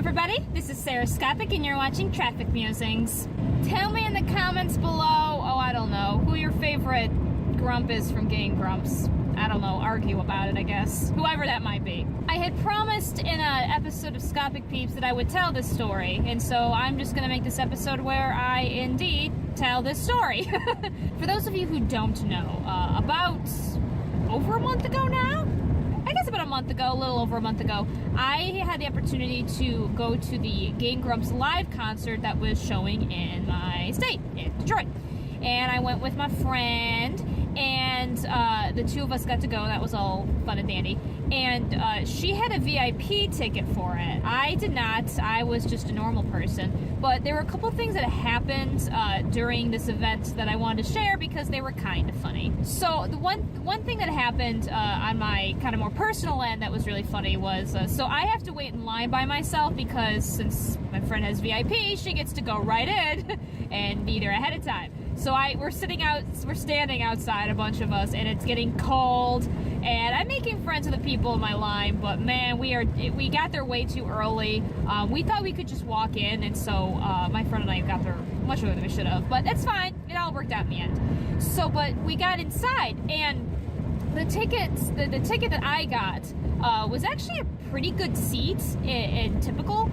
everybody, this is Sarahscopic and you're watching Traffic Musings. Tell me in the comments below, I don't know, who your favorite grump is from Game Grumps. I don't know, argue about it, I guess. Whoever that might be. I had promised in an episode of Scopic Peeps that I would tell this story, and so I'm just gonna make this episode where I indeed tell this story. For those of you who don't know, about over a month ago now? I guess about a month ago, a little over a month ago, I had the opportunity to go to the Game Grumps live concert that was showing in my state, in Detroit. And I went with my friend, and the two of us got to go. That was all fun and dandy. And she had a VIP ticket for it. I did not. I was just a normal person. But there were a couple things that happened during this event that I wanted to share because they were kind of funny. So the one thing that happened on my kind of more personal end that was really funny was, so I have to wait in line by myself because since my friend has VIP, she gets to go right in and be there ahead of time. So we're standing outside, a bunch of us, and it's getting cold, and I'm making friends with the people in my line, but man, we got there way too early. We thought we could just walk in, and so my friend and I got there much earlier than we should have, but that's fine. It all worked out in the end. So, but we got inside, and the ticket that I got was actually a pretty good seat in typical.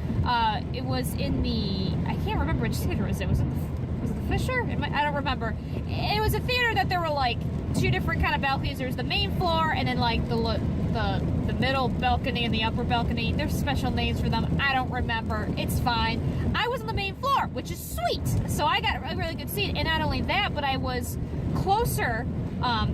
It was in the, I can't remember which theater was it. Was it the Fisher? I don't remember. It was a theater that there were like two different kind of balconies. There was the main floor and then like the middle balcony and the upper balcony. There's special names for them. I don't remember. It's fine. I was on the main floor, which is sweet. So I got a really good seat. And not only that, but I was closer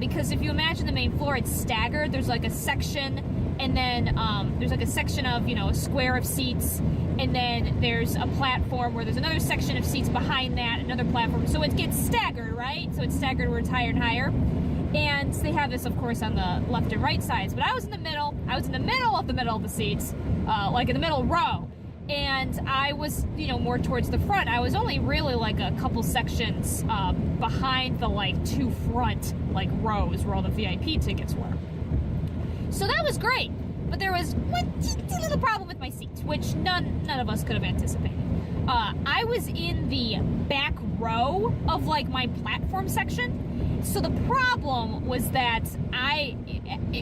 because if you imagine the main floor, it's staggered. There's like a section, and then there's like a section of, a square of seats, and then there's a platform where there's another section of seats behind that, another platform. So it gets staggered, right? So it's staggered where it's higher and higher. And they have this, of course, on the left and right sides. But I was in the middle. I was in the middle of the seats, like in the middle row. And I was, more towards the front. I was only really like a couple sections behind the like two front like rows where all the VIP tickets were. So that was great. But there was one little problem with my seat, which none of us could have anticipated. I was in the back row of like my platform section. So the problem was that I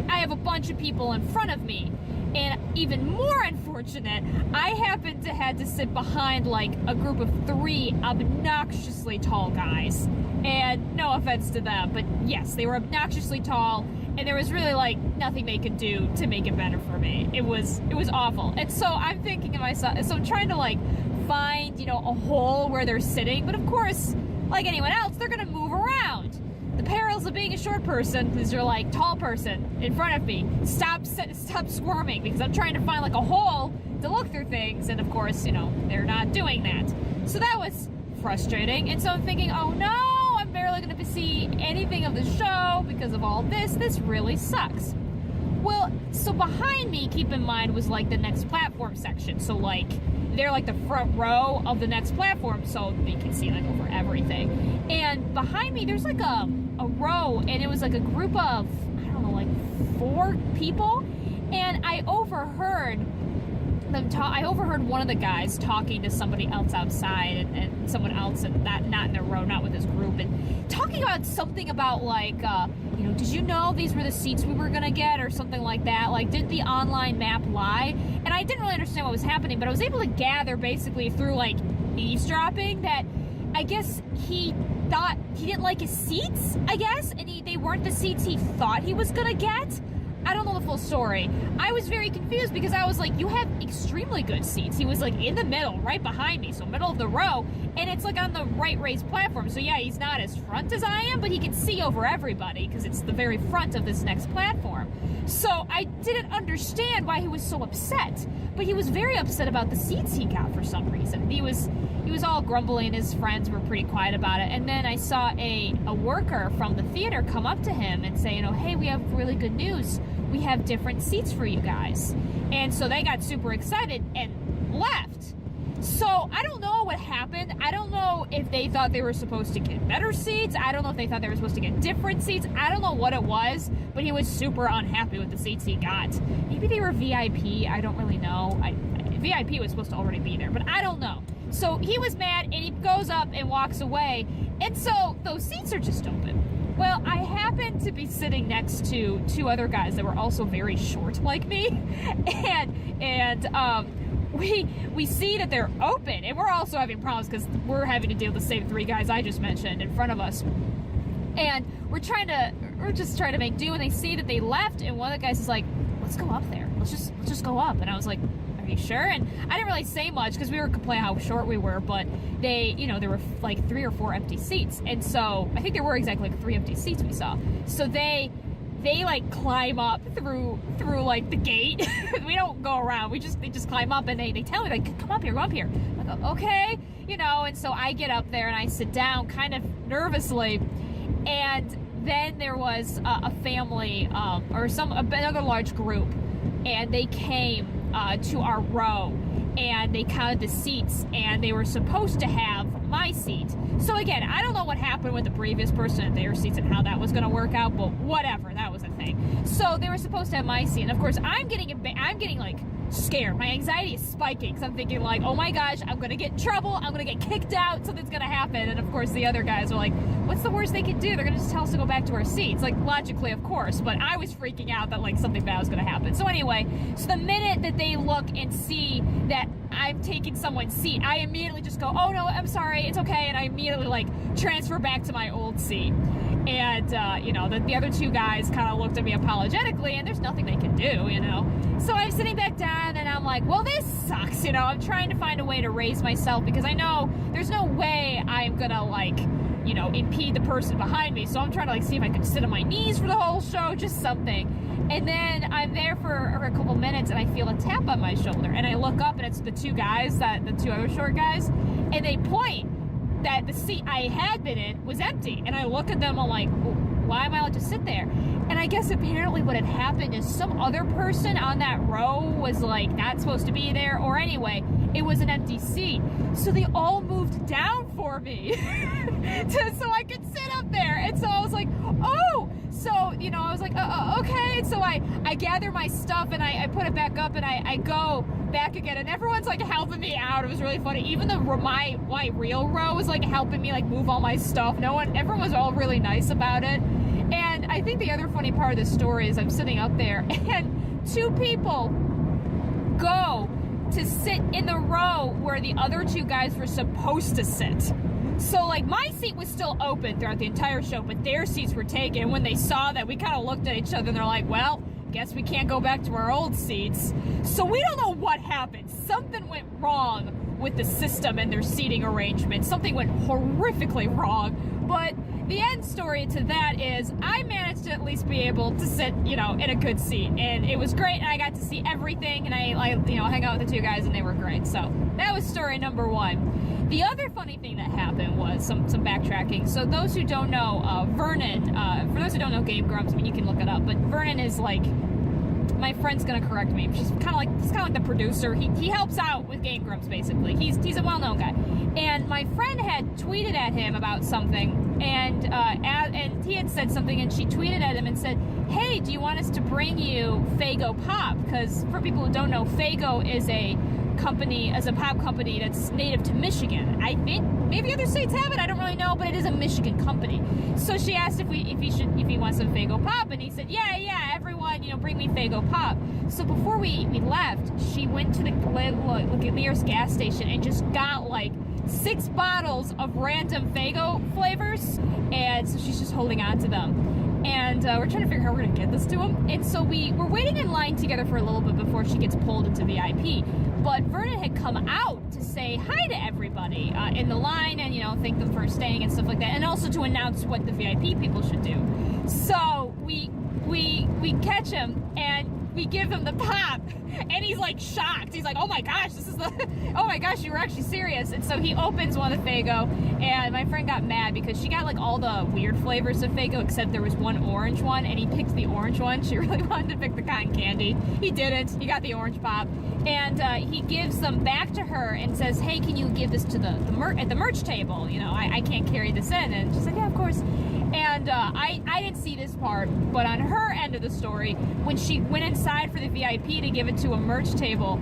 have a bunch of people in front of me. And even more unfortunate, I happened to have to sit behind like a group of three obnoxiously tall guys. And no offense to them, but yes, they were obnoxiously tall, and there was really like nothing they could do to make it better for me. It was awful. And so I'm thinking to myself, so I'm trying to like find, a hole where they're sitting, but of course, like anyone else, they're gonna move around. The perils of being a short person is you're like, tall person in front of me, stop squirming, because I'm trying to find like a hole to look through things, and of course, they're not doing that. So that was frustrating, and so I'm thinking, oh no, I'm barely going to see anything of the show because of all this. This really sucks. Well, so behind me, keep in mind, was like the next platform section. So like, they're like the front row of the next platform, so you can see like over everything. And behind me, there's like a row, and it was like a group of, I don't know, like 4 people. And I overheard them I overheard one of the guys talking to somebody else outside, and someone else, and not in their row, not with his group, and talking about something about like, did you know these were the seats we were gonna get, or something like that? Like, did the online map lie? And I didn't really understand what was happening, but I was able to gather basically through like eavesdropping that I guess he thought he didn't like his seats, I guess, and they weren't the seats he thought he was gonna get. I don't know the full story. I was very confused because I was like, you have extremely good seats. He was like in the middle, right behind me, so middle of the row, and it's like on the right raised platform. So yeah, he's not as front as I am, but he can see over everybody because it's the very front of this next platform. So I didn't understand why he was so upset, but he was very upset about the seats he got for some reason. He was all grumbly, and his friends were pretty quiet about it. And then I saw a worker from the theater come up to him and say, hey, we have really good news. We have different seats for you guys. And so they got super excited and left. So I don't know what happened. I don't know if they thought they were supposed to get better seats. I don't know if they thought they were supposed to get different seats. I don't know what it was, but he was super unhappy with the seats he got. Maybe they were VIP. I don't really know. VIP was supposed to already be there, but I don't know. So he was mad, and he goes up and walks away, and so those seats are just open. Well, I happened to be sitting next to two other guys that were also very short like me, and we see that they're open, and we're also having problems because we're having to deal with the same three guys I just mentioned in front of us, and we're just trying to make do, and they see that they left, and one of the guys is like, let's go up there, let's just go up, and I was like, are you sure? And I didn't really say much because we were complaining how short we were, but they, there were like 3 or 4 empty seats, and so I think there were exactly like 3 empty seats we saw. So they like climb up through like the gate. We don't go around. They just climb up, and they tell me like, come up here. I go, okay, and so I get up there and I sit down kind of nervously, and then there was a family or another large group, and they came to our row, and they counted the seats, and they were supposed to have my seat. So again, I don't know what happened with the previous person at their seats and how that was going to work out, but whatever, that was a thing. So they were supposed to have my seat, and of course I'm getting like scared. My anxiety is spiking because I'm thinking like, oh my gosh, I'm going to get in trouble, I'm going to get kicked out, something's going to happen. And of course the other guys are like, what's the worst they can do? They're going to just tell us to go back to our seats. Like, logically, of course, but I was freaking out that like something bad was going to happen. So anyway, so the minute that they look and see that I'm taking someone's seat, I immediately just go, oh no, I'm sorry, it's okay, and I immediately like transfer back to my old seat. And the other two guys kind of looked at me apologetically, and there's nothing they can do, So I'm sitting back down, and I'm like, well, this sucks, I'm trying to find a way to raise myself, because I know there's no way I'm gonna like, impede the person behind me. So I'm trying to like see if I can sit on my knees for the whole show, just something. And then I'm there for a couple minutes, and I feel a tap on my shoulder, and I look up, and it's the two guys, the two other short guys, and they point that the seat I had been in was empty. And I look at them, I'm like, why am I allowed to sit there? And I guess apparently what had happened is some other person on that row was like not supposed to be there, or anyway, it was an empty seat. So they all moved down for me so I could sit up there. And so I was like, oh, so, I was like, okay. And so I gather my stuff, and I put it back up, and I go back again, and everyone's like helping me out. It was really funny. Even my real row was like helping me like move all my stuff. Everyone was all really nice about it. And I think the other funny part of the story is I'm sitting up there, and 2 people go to sit in the row where the other 2 guys were supposed to sit. So like my seat was still open throughout the entire show, but their seats were taken. And when they saw that, we kind of looked at each other, and they're like, well, guess we can't go back to our old seats. So we don't know what happened. Something went wrong with the system and their seating arrangement. Something went horrifically wrong. But the end story to that is I managed to at least be able to sit, in a good seat. And it was great, and I got to see everything, and I hang out with the 2 guys, and they were great. So that was story number 1. The other funny thing that happened was some backtracking. So those who don't know, Vernon, for those who don't know Game Grumps, you can look it up, but Vernon is like, my friend's gonna correct me, he's kind of like the producer. He helps out with Game Grumps, basically. He's a well-known guy. And my friend had tweeted at him about something, and he had said something, and she tweeted at him and said, hey, do you want us to bring you Faygo Pop? Because for people who don't know, Faygo is a pop company that's native to Michigan. I think maybe other states have it, I don't really know, but it is a Michigan company. So she asked if he wants some Faygo Pop, and he said, yeah, everyone, bring me Faygo Pop. So before we left, she went to the nearest gas station and just got like 6 bottles of random Faygo flavors, and so she's just holding on to them. And we're trying to figure out how we're going to get this to him. And so we're waiting in line together for a little bit before she gets pulled into VIP. But Vernon had come out to say hi to everybody in the line, and thank them for staying and stuff like that, and also to announce what the VIP people should do. So we catch him, and we give him the pop, and he's like shocked. He's like, oh my gosh, oh my gosh, you were actually serious. And so he opens one of the Faygo, and my friend got mad because she got like all the weird flavors of Faygo, except there was one orange one, and he picked the orange one. She really wanted to pick the cotton candy. He didn't. He got the orange pop. And he gives them back to her and says, hey, can you give this to at the merch table? I can't carry this in. And she said, yeah, of course. And I didn't see this part, but on her end of the story, when she went inside for the VIP to give it to to a merch table.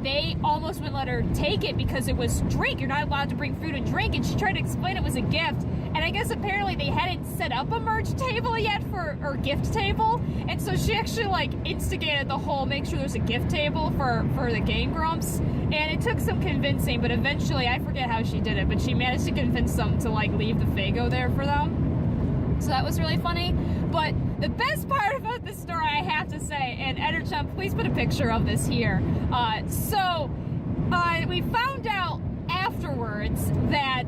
They almost wouldn't let her take it because it was drink. You're not allowed to bring food and drink, and she tried to explain it was a gift. And I guess apparently they hadn't set up a merch table yet or gift table, and so she actually like instigated the whole make sure there's a gift table for the Game Grumps, and it took some convincing, but eventually I forget how she did it, but she managed to convince them to like leave the Faygo there for them. So that was really funny. But the best part about this story, I have to say, and Ederchum, please put a picture of this here. We found out afterwards that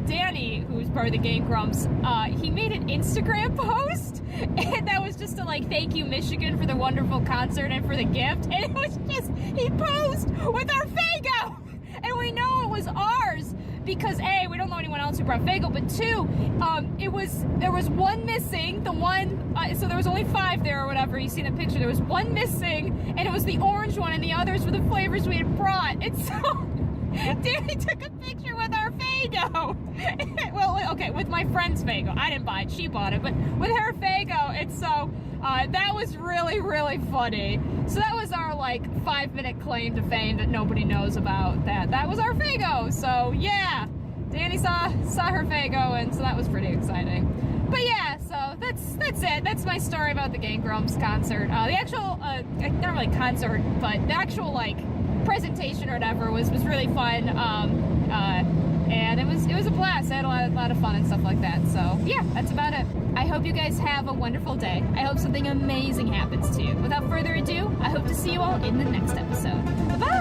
Danny, who's part of the Game Grumps, he made an Instagram post, and that was just to like thank you Michigan for the wonderful concert and for the gift, and it was just, he posed with our Faygo, and we know it was ours because A, we don't know anyone else who brought Faygo, but two, there was one missing, the one, so there was only 5 there or whatever, you see the picture, there was one missing, and it was the orange one, and the others were the flavors we had brought, and so Danny took a picture with our Faygo. Well, okay, with my friend's Faygo. I didn't buy it, she bought it, but with her Faygo, and so that was really, really funny. So that was our like 5-minute claim to fame that nobody knows about. That was our Faygo. So yeah, Danny saw her Faygo, and so that was pretty exciting. But yeah, so that's it. That's my story about the Game Grumps concert. The actual, not really concert, but the actual like presentation or whatever was really fun. And it was a blast. I had a lot of fun and stuff like that. So yeah, that's about it. I hope you guys have a wonderful day. I hope something amazing happens to you. Without further ado, I hope to see you all in the next episode. Bye-bye!